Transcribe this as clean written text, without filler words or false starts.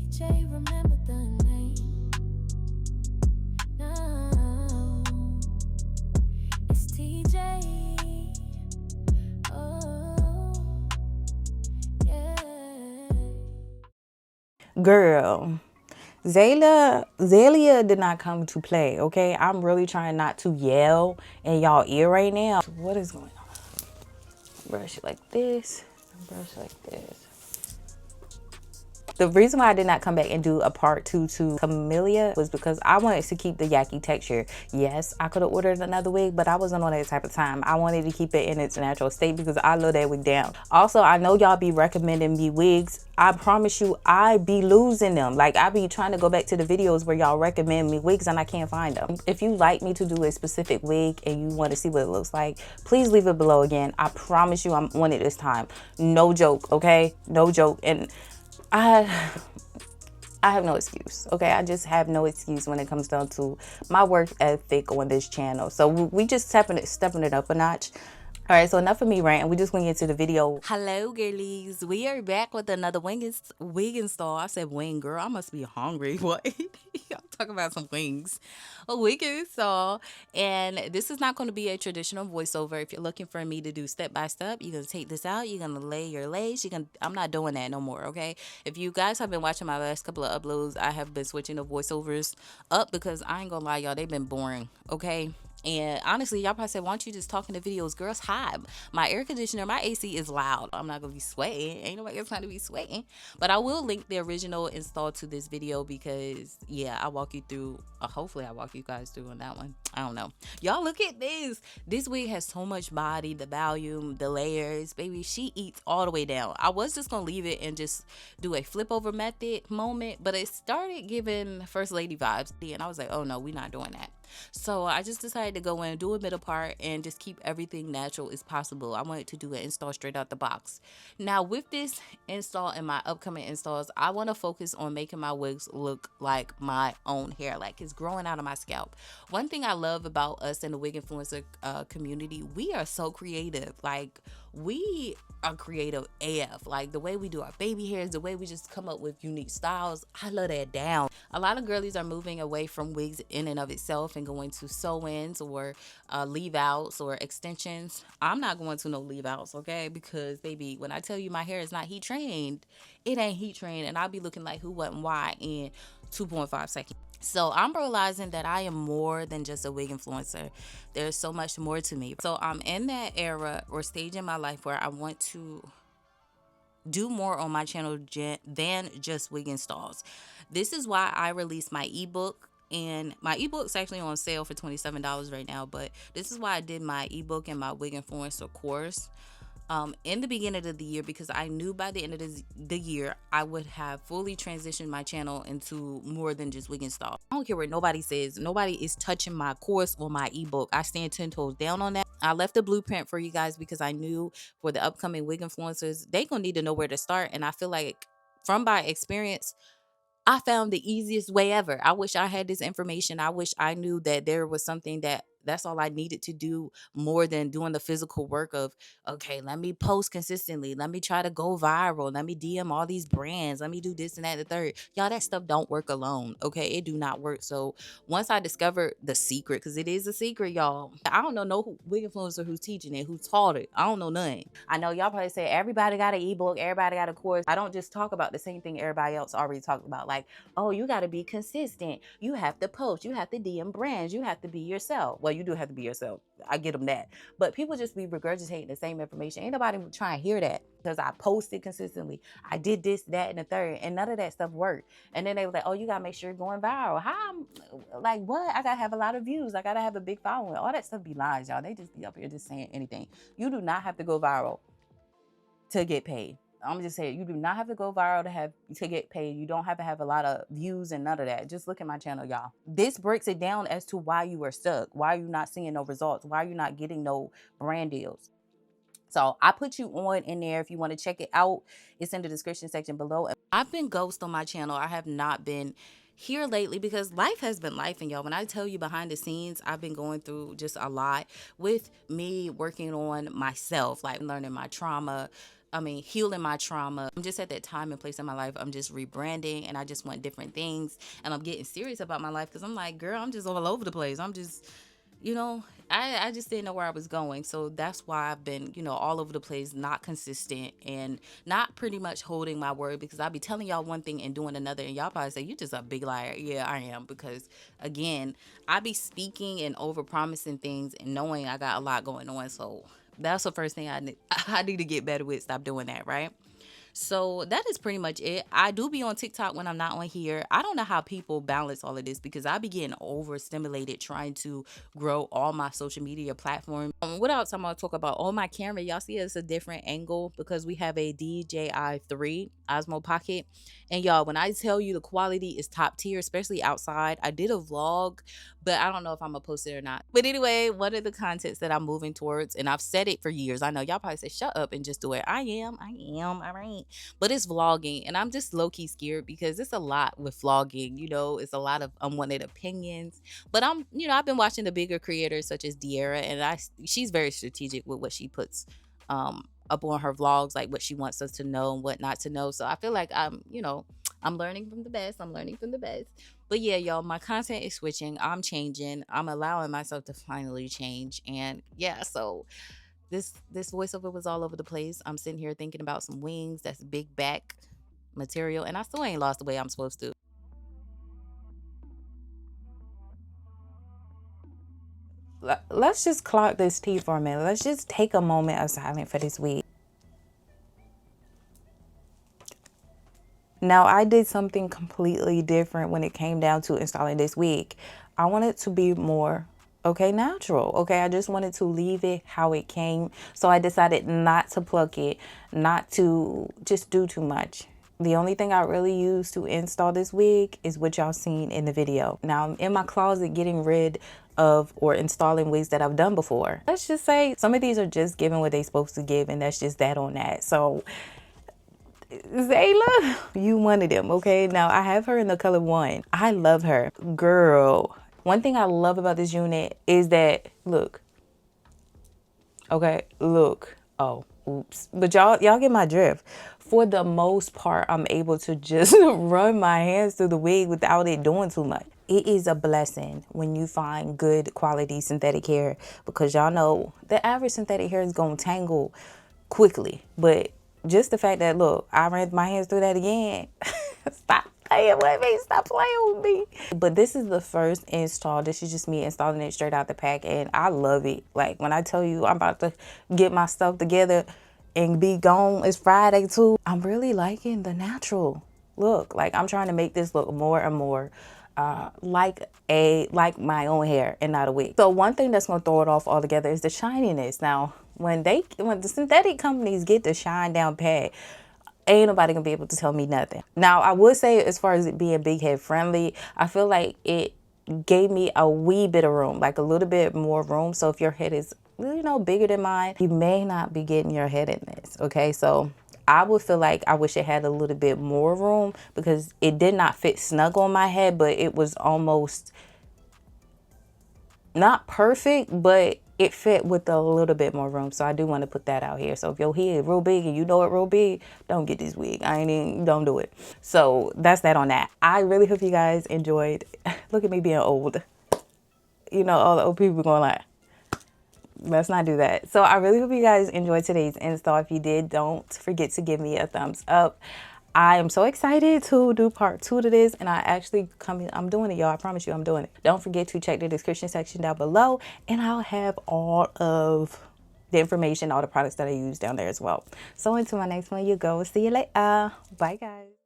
TJ, remember the name. No, it's TJ. Oh, yeah. Girl, Zalia did not come to play, okay? I'm really trying not to yell in y'all ear right now. What is going on? Brush it like this, brush it like this. The reason why I did not come back and do a part 2 to Camellia was because I wanted to keep the yaki texture. Yes, I could have ordered another wig, but I wasn't on that type of time. I wanted to keep it in its natural state because I love that wig down. Also, I know y'all be recommending me wigs. I promise you, I be losing them. Like, I be trying to go back to the videos where y'all recommend me wigs and I can't find them. If you like me to do a specific wig and you want to see what it looks like, please leave it below again. I promise you I'm on it this time. No joke, okay? No joke. And I have no excuse, okay? I just have no excuse when it comes down to my work ethic on this channel. So we just stepping it up a notch. All right, so enough of me ranting. We just going to get into the video. Hello, girlies. We are back with another wig install. I said wing, girl. I must be hungry. What? Y'all talking about some wings. A wig install. And this is not going to be a traditional voiceover. If you're looking for me to do step by step, you're going to take this out. You're going to lay your lace. I'm not doing that no more, okay? If you guys have been watching my last couple of uploads, I have been switching the voiceovers up because I ain't going to lie, y'all. They've been boring, okay? And honestly, y'all probably say, why don't you just talk in the videos? Girls, hide. My air conditioner, my AC is loud. I'm not going to be sweating. Ain't nobody else trying to be sweating. But I will link the original install to this video because, yeah, I'll walk you through. Hopefully, I'll walk you guys through on that one. I don't know. Y'all, look at this. This wig has so much body, the volume, the layers. Baby, she eats all the way down. I was just going to leave it and just do a flip over method moment. But it started giving First Lady vibes. And I was like, oh, no, we're not doing that. So I just decided to go in, do a middle part, and just keep everything natural as possible. I wanted to do an install straight out the box. Now, with this install and my upcoming installs, I want to focus on making my wigs look like my own hair, like it's growing out of my scalp. One thing I love about us in the wig influencer community, we are so creative. Like, we are creative AF. Like, the way we do our baby hairs, the way we just come up with unique styles, I love that down. A lot of girlies are moving away from wigs in and of itself and going to sew-ins or leave outs or extensions. I'm not going to no leave outs, okay? Because, baby, when I tell you my hair is not heat trained, it ain't heat trained, and I'll be looking like who, what, and why in 2.5 seconds. So I'm realizing that I am more than just a wig influencer. There's so much more to me. So I'm in that era or stage in my life where I want to do more on my channel than just wig installs. This is why I released my ebook. And my ebook's actually on sale for $27 right now. But this is why I did my ebook and my wig influencer course in the beginning of the year, because I knew by the end of the year I would have fully transitioned my channel into more than just wig install. I don't care what nobody says. Nobody is touching my course or my ebook. I stand 10 toes down on that. I left the blueprint for you guys because I knew for the upcoming wig influencers, they gonna need to know where to start. And I feel like from my experience, I found the easiest way ever. I wish I had this information. I wish I knew that there was something that's all I needed to do more than doing the physical work of, okay, let me post consistently. Let me try to go viral. Let me DM all these brands. Let me do this and that and the third. Y'all, that stuff don't work alone. Okay. It do not work. So once I discovered the secret, because it is a secret, y'all, I don't know no wig influencer who's teaching it, who taught it. I don't know none. I know y'all probably say everybody got an ebook, everybody got a course. I don't just talk about the same thing everybody else already talked about. Like, oh, you got to be consistent. You have to post. You have to DM brands. You have to be yourself. Well, you do have to be yourself. I get them that. But people just be regurgitating the same information. Ain't nobody trying to hear that because I posted consistently. I did this, that, and the third, and none of that stuff worked. And then they were like, oh, you got to make sure you're going viral. How? Like, what? I got to have a lot of views. I got to have a big following. All that stuff be lies, y'all. They just be up here just saying anything. You do not have to go viral to get paid. I'm just saying, you do not have to go viral to get paid. You don't have to have a lot of views and none of that. Just look at my channel, y'all. This breaks it down as to why you are stuck. Why are you not seeing no results? Why are you not getting no brand deals? So I put you on in there if you want to check it out. It's in the description section below. I've been ghost on my channel. I have not been here lately because life has been life, and y'all, when I tell you behind the scenes, I've been going through just a lot with me working on myself, like learning my trauma, healing my trauma. I'm just at that time and place in my life. I'm just rebranding and I just want different things. And I'm getting serious about my life because I'm like, girl, I'm just all over the place. I'm just, I just didn't know where I was going. So that's why I've been, all over the place, not consistent and not pretty much holding my word because I'll be telling y'all one thing and doing another. And y'all probably say, you just a big liar. Yeah, I am. Because again, I be speaking and over promising things and knowing I got a lot going on. So that's the first thing I need to get better with. Stop doing that, right? So that is pretty much it. I do be on TikTok when I'm not on here. I don't know how people balance all of this because I be getting overstimulated trying to grow all my social media platforms. What else I'm gonna talk about? On my camera, y'all see it's a different angle because we have a DJI 3 Osmo Pocket. And y'all, when I tell you the quality is top tier, especially outside, I did a vlog, but I don't know if I'm gonna post it or not. But anyway, one of the contents that I'm moving towards, and I've said it for years. I know y'all probably say, shut up and just do it. I am, all right. But it's vlogging, and I'm just low-key scared because it's a lot with vlogging. It's a lot of unwanted opinions. But I've been watching the bigger creators such as De'Ara, and she's very strategic with what she puts up on her vlogs, like what she wants us to know and what not to know. So I feel like I'm learning from the best. I'm learning from the best. But yeah, y'all, my content is switching. I'm changing. I'm allowing myself to finally change. And yeah, so this voiceover was all over the place. I'm sitting here thinking about some wings. That's big back material. And I still ain't lost the way I'm supposed to. Let's just clock this tea for a minute. Let's just take a moment of silence for this week. Now, I did something completely different when it came down to installing this wig. I wanted to be more, natural. Okay, I just wanted to leave it how it came. So I decided not to pluck it, not to just do too much. The only thing I really used to install this wig is what y'all seen in the video. Now, I'm in my closet getting rid of or installing wigs that I've done before. Let's just say some of these are just giving what they're supposed to give, and that's just that on that. So Zayla, you one of them, okay? Now, I have her in the color 1. I love her. Girl, one thing I love about this unit is that, look. Okay, look. Oh, oops. But y'all get my drift. For the most part, I'm able to just run my hands through the wig without it doing too much. It is a blessing when you find good quality synthetic hair because y'all know the average synthetic hair is going to tangle quickly. But just the fact that, look, I ran my hands through that again. Stop playing with me. Stop playing with me. But this is the first install. This is just me installing it straight out the pack. And I love it. Like, when I tell you I'm about to get my stuff together and be gone, it's Friday too. I'm really liking the natural look. Like, I'm trying to make this look more and more like my own hair and not a wig. So one thing that's gonna throw it off altogether is the shininess. Now, when the synthetic companies get the shine down pat, ain't nobody gonna be able to tell me nothing. Now, I would say as far as it being big head friendly, I feel like it gave me a wee bit of room, like a little bit more room. So if your head is, bigger than mine, you may not be getting your head in this, okay? So I would feel like I wish it had a little bit more room because it did not fit snug on my head, but it was almost not perfect, but it fit with a little bit more room. So I do want to put that out here. So if your head real big and you know it real big, don't get this wig. Don't do it. So that's that on that. I really hope you guys enjoyed. Look at me being old. All the old people going like, let's not do that. So I really hope you guys enjoyed today's install. If you did, don't forget to give me a thumbs up. I am so excited to do part 2 to this, and I'm doing it, y'all. I promise you I'm doing it. Don't forget to check the description section down below, and I'll have all of the information, all the products that I use down there as well. So until my next one, you go. See you later. Bye, guys.